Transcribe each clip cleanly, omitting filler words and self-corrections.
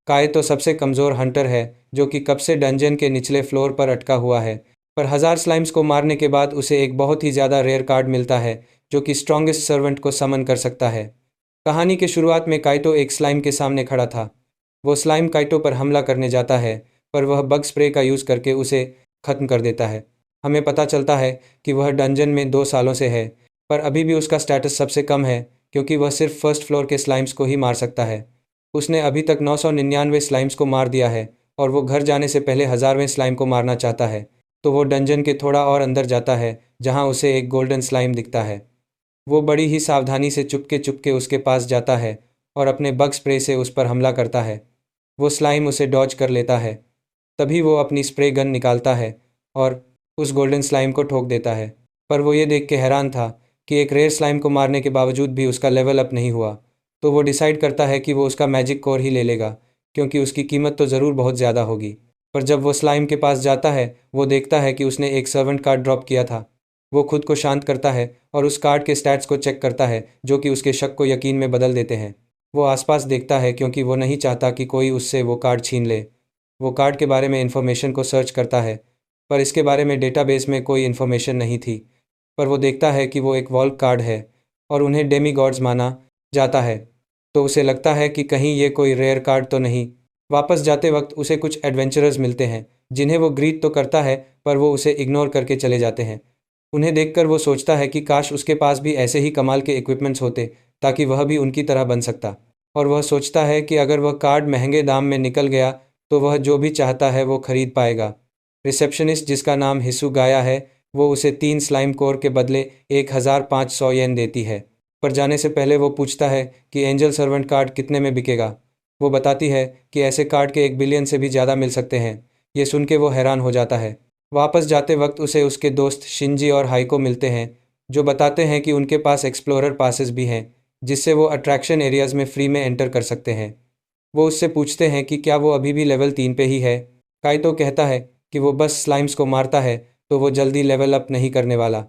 काइतो सबसे कमज़ोर हंटर है जो कि कब से डंजन के निचले फ्लोर पर अटका हुआ है, पर 1000 स्लाइम्स को मारने के बाद उसे एक बहुत ही ज़्यादा रेयर कार्ड मिलता है जो कि स्ट्रॉन्गेस्ट सर्वेंट को समन कर सकता है। कहानी के शुरुआत में काइतो एक स्लाइम के सामने खड़ा था। वो स्लाइम काइतो पर हमला करने जाता है, पर वह बग स्प्रे का यूज़ करके उसे ख़त्म कर देता है। हमें पता चलता है कि वह डंजन में 2 सालों से है, पर अभी भी उसका स्टेटस सबसे कम है क्योंकि वह सिर्फ फर्स्ट फ्लोर के स्लाइम्स को ही मार सकता है। उसने अभी तक 999 स्लाइम्स को मार दिया है और वो घर जाने से पहले 1000वें स्लाइम को मारना चाहता है। तो वो डंजन के थोड़ा और अंदर जाता है जहाँ उसे एक गोल्डन स्लाइम दिखता है। वो बड़ी ही सावधानी से चुपके चुपके उसके पास जाता है और अपने बग स्प्रे से उस पर हमला करता है। वो स्लाइम उसे डॉज कर लेता है। तभी वो अपनी स्प्रे गन निकालता है और उस गोल्डन स्लाइम को ठोक देता है। पर वो ये देख के हैरान था कि एक रेयर स्लाइम को मारने के बावजूद भी उसका लेवल अप नहीं हुआ। तो वो डिसाइड करता है कि वो उसका मैजिक कोर ही ले लेगा, क्योंकि उसकी कीमत तो ज़रूर बहुत ज़्यादा होगी। पर जब वो स्लाइम के पास जाता है, वो देखता है कि उसने एक सर्वेंट कार्ड ड्रॉप किया था। वो खुद को शांत करता है और उस कार्ड के स्टैट्स को चेक करता है, जो कि उसके शक को यकीन में बदल देते हैं। वो आसपास देखता है क्योंकि वो नहीं चाहता कि कोई उससे वो कार्ड छीन ले। वो कार्ड के बारे में इन्फॉर्मेशन को सर्च करता है, पर इसके बारे में डेटाबेस में कोई इन्फॉर्मेशन नहीं थी। पर वो देखता है कि वो एक वॉल्क कार्ड है और उन्हें डेमी गॉड्स माना जाता है। तो उसे लगता है कि कहीं ये कोई रेयर कार्ड तो नहीं। वापस जाते वक्त उसे कुछ एडवेंचरर्स मिलते हैं जिन्हें वो ग्रीट तो करता है, पर वो उसे इग्नोर करके चले जाते हैं। उन्हें देखकर वो सोचता है कि काश उसके पास भी ऐसे ही कमाल के इक्विपमेंट्स होते ताकि वह भी उनकी तरह बन सकता। और वह सोचता है कि अगर वह कार्ड महंगे दाम में निकल गया तो वह जो भी चाहता है वो खरीद पाएगा। रिसेप्शनिस्ट, जिसका नाम हिसु गाया है, वो उसे 3 स्लाइम कोर के बदले 1500 येन देती है। पर जाने से पहले वो पूछता है कि एंजल सर्वेंट कार्ड कितने में बिकेगा। वो बताती है कि ऐसे कार्ड के 1 बिलियन से भी ज़्यादा मिल सकते हैं। ये सुन के वो हैरान हो जाता है। वापस जाते वक्त उसे उसके दोस्त शिंजी और हाइको मिलते हैं, जो बताते हैं कि उनके पास एक्सप्लोरर पासेस भी हैं, जिससे वो अट्रैक्शन एरियाज़ में फ्री में एंटर कर सकते हैं। वो उससे पूछते हैं कि क्या वो अभी भी लेवल 3 पे ही है। काइतो कहता है कि वो बस स्लाइम्स को मारता है, तो वो जल्दी लेवल अप नहीं करने वाला।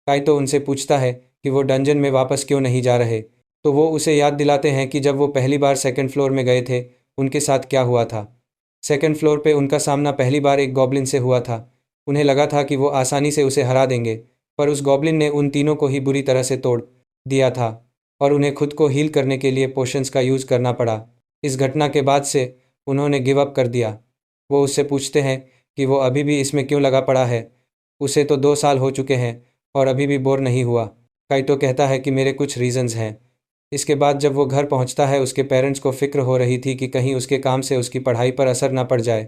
काइतो उनसे पूछता है कि वो डंजन में वापस क्यों नहीं जा रहे। तो वो उसे याद दिलाते हैं कि जब वो पहली बार सेकंड फ्लोर में गए थे, उनके साथ क्या हुआ था। सेकंड फ्लोर पे उनका सामना पहली बार एक गॉब्लिन से हुआ था। उन्हें लगा था कि वो आसानी से उसे हरा देंगे, पर उस गॉब्लिन ने उन तीनों को ही बुरी तरह से तोड़ दिया था और उन्हें खुद को हील करने के लिए पोशंस का यूज़ करना पड़ा। इस घटना के बाद से उन्होंने गिव अप कर दिया। वो उससे पूछते हैं कि वो अभी भी इसमें क्यों लगा पड़ा है। उसे तो 2 साल हो चुके हैं और अभी भी बोर नहीं हुआ। काइतो कहता है कि मेरे कुछ रीज़न्स हैं। इसके बाद जब वो घर पहुंचता है, उसके पेरेंट्स को फ़िक्र हो रही थी कि कहीं उसके काम से उसकी पढ़ाई पर असर ना पड़ जाए।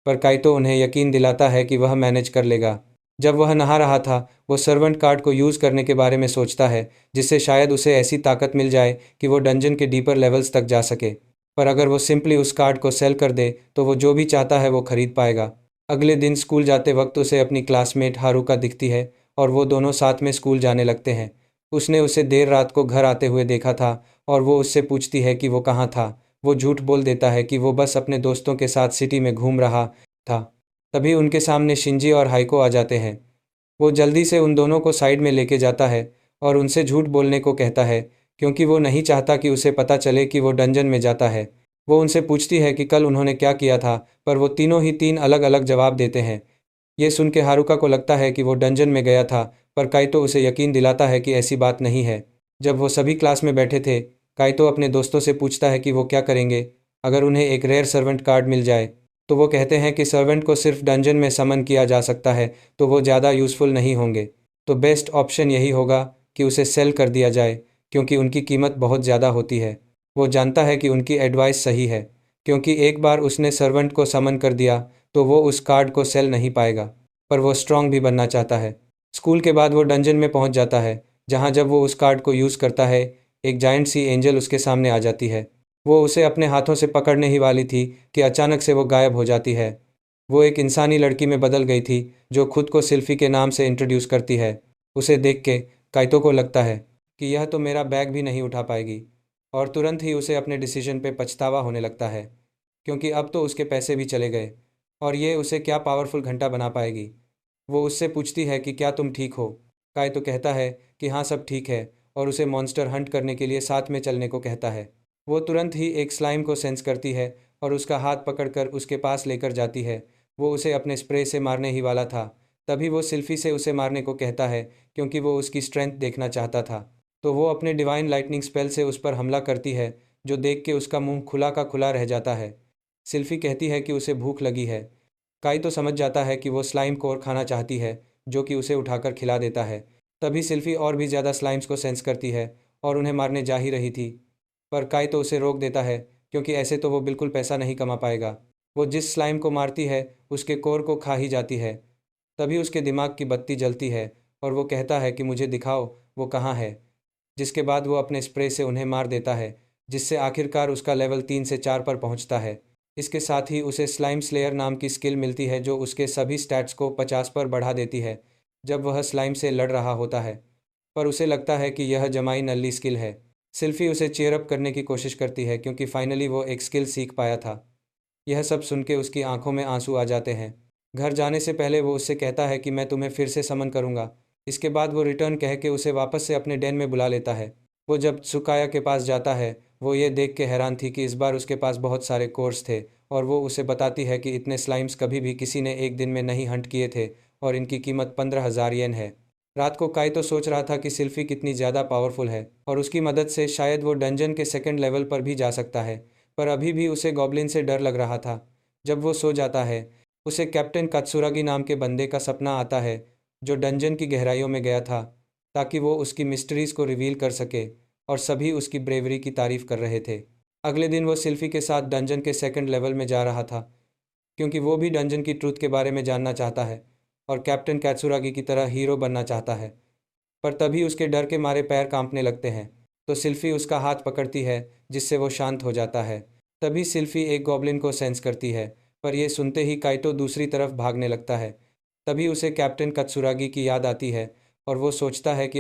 पर काइतो उन्हें यकीन दिलाता है कि वह मैनेज कर लेगा। जब वह नहा रहा था, वो सर्वेंट कार्ड को यूज़ करने के बारे में सोचता है, जिससे शायद उसे ऐसी ताकत मिल जाए कि वो डंजन के डीपर लेवल्स तक जा सके। पर अगर वो सिंपली उस कार्ड को सेल कर दे तो वो जो भी चाहता है वो खरीद पाएगा। अगले दिन स्कूल जाते वक्त उसे अपनी क्लासमेट हारुका दिखती है और वो दोनों साथ में स्कूल जाने लगते हैं। उसने उसे देर रात को घर आते हुए देखा था और वो उससे पूछती है कि वो कहाँ था। वो झूठ बोल देता है कि वो बस अपने दोस्तों के साथ सिटी में घूम रहा था। तभी उनके सामने शिंजी और हाइको आ जाते हैं। वो जल्दी से उन दोनों को साइड में लेके जाता है और उनसे झूठ बोलने को कहता है, क्योंकि वो नहीं चाहता कि उसे पता चले कि वो डंजन में जाता है। वो उनसे पूछती है कि कल उन्होंने क्या किया था, पर वो तीनों ही 3 अलग-अलग जवाब देते हैं। ये सुन के हारुका को लगता है कि वो डंजन में गया था, पर काइतो उसे यकीन दिलाता है कि ऐसी बात नहीं है। जब वो सभी क्लास में बैठे थे, काइतो अपने दोस्तों से पूछता है कि वो क्या करेंगे अगर उन्हें एक रेयर सर्वेंट कार्ड मिल जाए। तो वो कहते हैं कि सर्वेंट को सिर्फ डंजन में समन किया जा सकता है, तो वो ज़्यादा यूज़फुल नहीं होंगे। तो बेस्ट ऑप्शन यही होगा कि उसे सेल कर दिया जाए, क्योंकि उनकी कीमत बहुत ज़्यादा होती है। वो जानता है कि उनकी एडवाइस सही है, क्योंकि एक बार उसने सर्वेंट को समन कर दिया तो वो उस कार्ड को सेल नहीं पाएगा। पर वो स्ट्रांग भी बनना चाहता है। स्कूल के बाद वो डंजन में पहुंच जाता है, जहां जब वो उस कार्ड को यूज़ करता है, एक जायंट सी एंजल उसके सामने आ जाती है। वो उसे अपने हाथों से पकड़ने ही वाली थी कि अचानक से वो गायब हो जाती है। वो एक इंसानी लड़की में बदल गई थी, जो खुद को सिल्फी के नाम से इंट्रोड्यूस करती है। उसे देख के काइतो को लगता है कि यह तो मेरा बैग भी नहीं उठा पाएगी, और तुरंत ही उसे अपने डिसीजन पे पछतावा होने लगता है, क्योंकि अब तो उसके पैसे भी चले गए और ये उसे क्या पावरफुल घंटा बना पाएगी। वो उससे पूछती है कि क्या तुम ठीक हो। काइतो कहता है कि हाँ, सब ठीक है, और उसे मॉन्स्टर हंट करने के लिए साथ में चलने को कहता है। वो तुरंत ही एक स्लाइम को सेंस करती है और उसका हाथ पकड़कर उसके पास लेकर जाती है। वो उसे अपने स्प्रे से मारने ही वाला था। तभी वो सिल्फी से उसे मारने को कहता है क्योंकि वो उसकी स्ट्रेंथ देखना चाहता था। तो वो अपने डिवाइन लाइटनिंग स्पेल से उस पर हमला करती है, जो देख के उसका मुंह खुला का खुला रह जाता है। सिल्फी कहती है कि उसे भूख लगी है। काई तो समझ जाता है कि वो स्लाइम को और खाना चाहती है, जो कि उसे उठाकर खिला देता है। तभी सिल्फी और भी ज़्यादा स्लाइम्स को सेंस करती है और उन्हें मारने जा ही रही थी, पर काई तो उसे रोक देता है क्योंकि ऐसे तो वो बिल्कुल पैसा नहीं कमा पाएगा। वो जिस स्लाइम को मारती है उसके कोर को खा ही जाती है। तभी उसके दिमाग की बत्ती जलती है और वो कहता है कि मुझे दिखाओ वो कहाँ है। जिसके बाद वो अपने स्प्रे से उन्हें मार देता है, जिससे आखिरकार उसका लेवल 3 से 4 पर पहुंचता है। इसके साथ ही उसे स्लाइम स्लेयर नाम की स्किल मिलती है जो उसके सभी स्टैट्स को 50 पर बढ़ा देती है जब वह स्लाइम से लड़ रहा होता है। पर उसे लगता है कि यह जमाई नल्ली स्किल है। सिल्फी उसे चीयर अप करने की कोशिश करती है क्योंकि फाइनली वो एक स्किल सीख पाया था। यह सब सुन के उसकी आंखों में आंसू आ जाते हैं। घर जाने से पहले वो उससे कहता है कि मैं तुम्हें फिर से समन करूंगा। इसके बाद वो रिटर्न कह के उसे वापस से अपने डेन में बुला लेता है। वो जब सुकाया के पास जाता है, वो ये देख के हैरान थी कि इस बार उसके पास बहुत सारे कोर्स थे, और वो उसे बताती है कि इतने स्लाइम्स कभी भी किसी ने एक दिन में नहीं हंट किए थे और इनकी कीमत 15,000 येन है। रात को काई तो सोच रहा था कि सिल्फी कितनी ज़्यादा पावरफुल है और उसकी मदद से शायद वो डंजन के सेकंड लेवल पर भी जा सकता है, पर अभी भी उसे गॉब्लिन से डर लग रहा था। जब वो सो जाता है, उसे कैप्टन कात्सुरागी नाम के बंदे का सपना आता है जो डंजन की गहराइयों में गया था ताकि वो उसकी मिस्ट्रीज़ को रिवील कर सके, और सभी उसकी ब्रेवरी की तारीफ कर रहे थे। अगले दिन वो सिल्फी के साथ डंजन के सेकंड लेवल में जा रहा था क्योंकि वो भी डंजन की ट्रूथ के बारे में जानना चाहता है और कैप्टन कैत्सुरागी की तरह हीरो बनना चाहता है। पर तभी उसके डर के मारे पैर कांपने लगते हैं, तो सिल्फी उसका हाथ पकड़ती है जिससे वो शांत हो जाता है। तभी सिल्फी एक गॉब्लिन को सेंस करती है, पर यह सुनते ही काइटो दूसरी तरफ भागने लगता है। तभी उसे कैप्टन कत्सुरागी की याद आती है और वो सोचता है कि